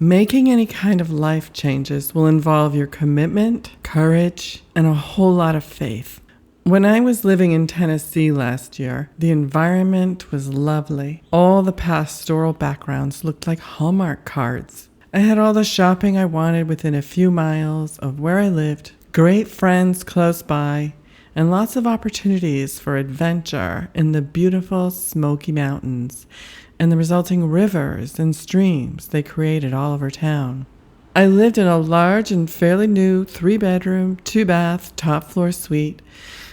Making any kind of life changes will involve your commitment, courage, and a whole lot of faith. When I was living in Tennessee last year, the environment was lovely. All the pastoral backgrounds looked like Hallmark cards. I had all the shopping I wanted within a few miles of where I lived, great friends close by, and lots of opportunities for adventure in the beautiful Smoky Mountains and the resulting rivers and streams they created all over town. I lived in a large and fairly new 3-bedroom, 2-bath, top-floor suite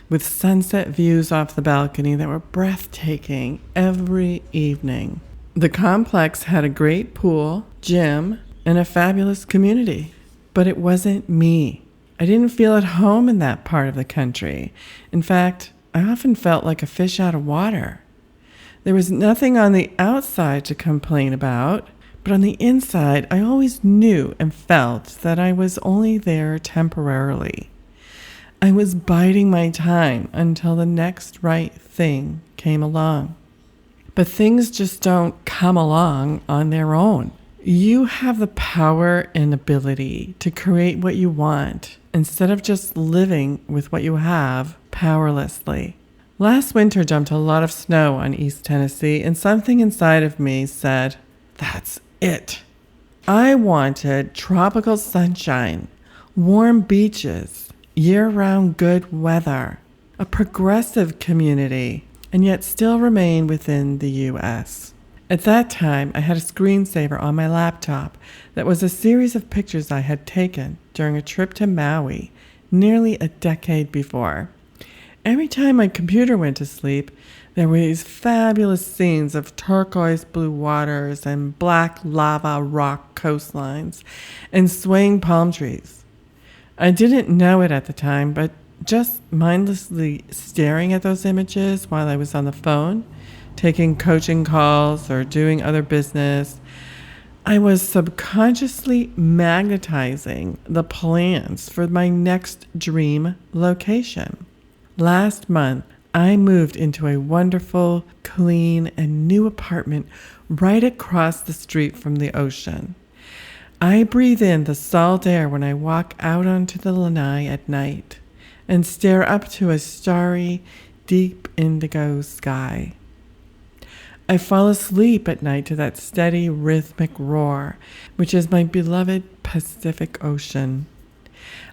with sunset views off the balcony that were breathtaking every evening. The complex had a great pool, gym, and a fabulous community, but it wasn't me. I didn't feel at home in that part of the country. In fact, I often felt like a fish out of water. There was nothing on the outside to complain about, but on the inside, I always knew and felt that I was only there temporarily. I was biding my time until the next right thing came along. But things just don't come along on their own. You have the power and ability to create what you want instead of just living with what you have powerlessly. Last winter dumped a lot of snow on East Tennessee, and something inside of me said, that's it. I wanted tropical sunshine, warm beaches, year-round good weather, a progressive community, and yet still remain within the U.S. At that time, I had a screensaver on my laptop that was a series of pictures I had taken during a trip to Maui nearly a decade before. Every time my computer went to sleep, there were these fabulous scenes of turquoise blue waters and black lava rock coastlines and swaying palm trees. I didn't know it at the time, but just mindlessly staring at those images while I was on the phone, taking coaching calls or doing other business, I was subconsciously magnetizing the plans for my next dream location. Last month, I moved into a wonderful, clean, and new apartment right across the street from the ocean. I breathe in the salt air when I walk out onto the lanai at night and stare up to a starry, deep indigo sky. I fall asleep at night to that steady, rhythmic roar, which is my beloved Pacific Ocean.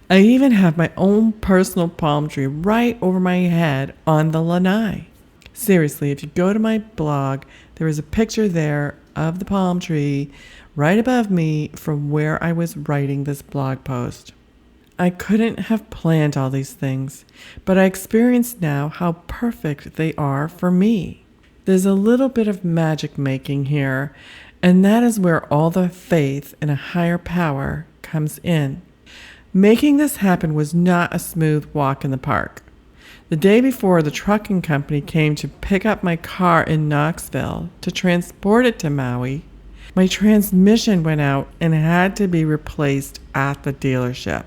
I even have my own personal palm tree right over my head on the lanai. Seriously, if you go to my blog, there is a picture there of the palm tree right above me from where I was writing this blog post. I couldn't have planned all these things, but I experience now how perfect they are for me. There's a little bit of magic making here, and that is where all the faith in a higher power comes in. Making this happen was not a smooth walk in the park. The day before, the trucking company came to pick up my car in Knoxville to transport it to Maui. My transmission went out and had to be replaced at the dealership.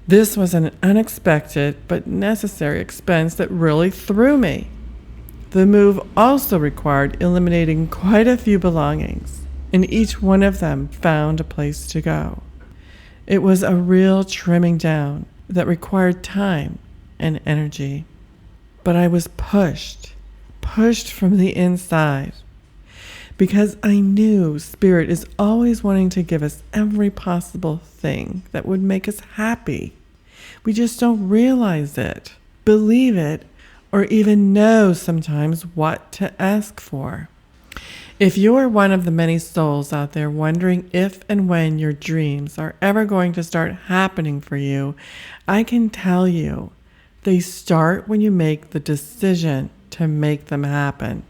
This was an unexpected but necessary expense that really threw me. The move also required eliminating quite a few belongings, and each one of them found a place to go. It was a real trimming down that required time and energy. But I was pushed from the inside, because I knew Spirit is always wanting to give us every possible thing that would make us happy. We just don't realize it, believe it, or even know sometimes what to ask for. If you're one of the many souls out there wondering if and when your dreams are ever going to start happening for you, I can tell you, they start when you make the decision to make them happen.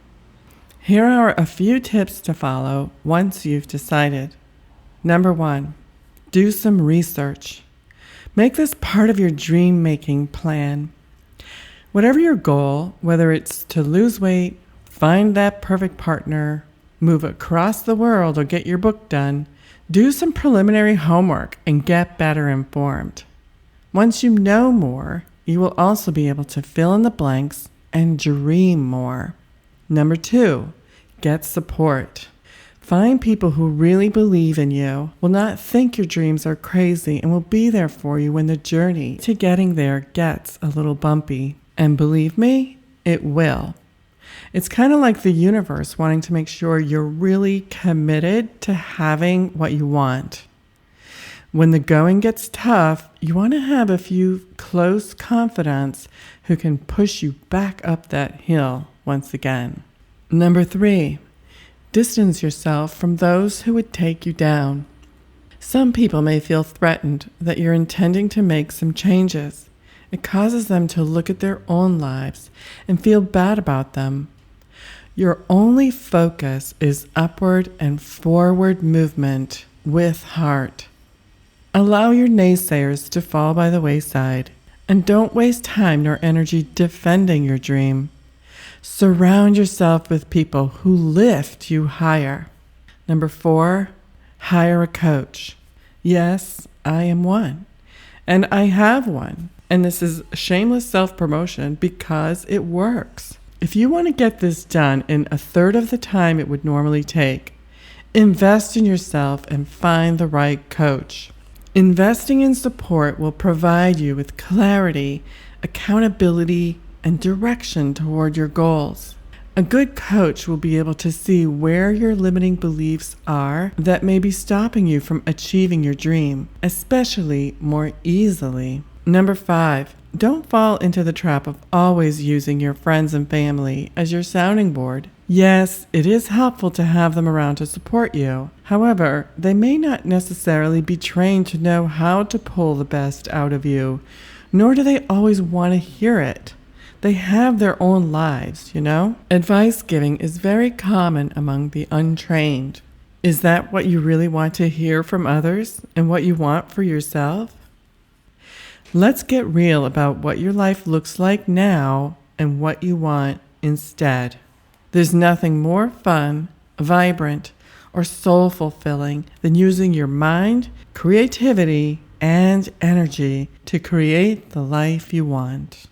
Here are a few tips to follow once you've decided. Number 1, do some research. Make this part of your dream-making plan. Whatever your goal, whether it's to lose weight, find that perfect partner, move across the world, or get your book done, do some preliminary homework and get better informed. Once you know more, you will also be able to fill in the blanks and dream more. Number 2, get support. Find people who really believe in you, will not think your dreams are crazy, and will be there for you when the journey to getting there gets a little bumpy. And believe me, it will. It's kind of like the universe wanting to make sure you're really committed to having what you want. When the going gets tough, you want to have a few close confidants who can push you back up that hill once again. Number 3, distance yourself from those who would take you down. Some people may feel threatened that you're intending to make some changes. It causes them to look at their own lives and feel bad about them. Your only focus is upward and forward movement with heart. Allow your naysayers to fall by the wayside, and don't waste time nor energy defending your dream. Surround yourself with people who lift you higher. Number 4, hire a coach. Yes, I am one, and I have one. And this is shameless self-promotion because it works. If you want to get this done in a third of the time it would normally take, invest in yourself and find the right coach. Investing in support will provide you with clarity, accountability, and direction toward your goals. A good coach will be able to see where your limiting beliefs are that may be stopping you from achieving your dream, especially more easily. Number 5, don't fall into the trap of always using your friends and family as your sounding board. Yes, it is helpful to have them around to support you. However, they may not necessarily be trained to know how to pull the best out of you, nor do they always want to hear it. They have their own lives, you know? Advice giving is very common among the untrained. Is that what you really want to hear from others and what you want for yourself? Let's get real about what your life looks like now and what you want instead. There's nothing more fun, vibrant, or soul-fulfilling than using your mind, creativity, and energy to create the life you want.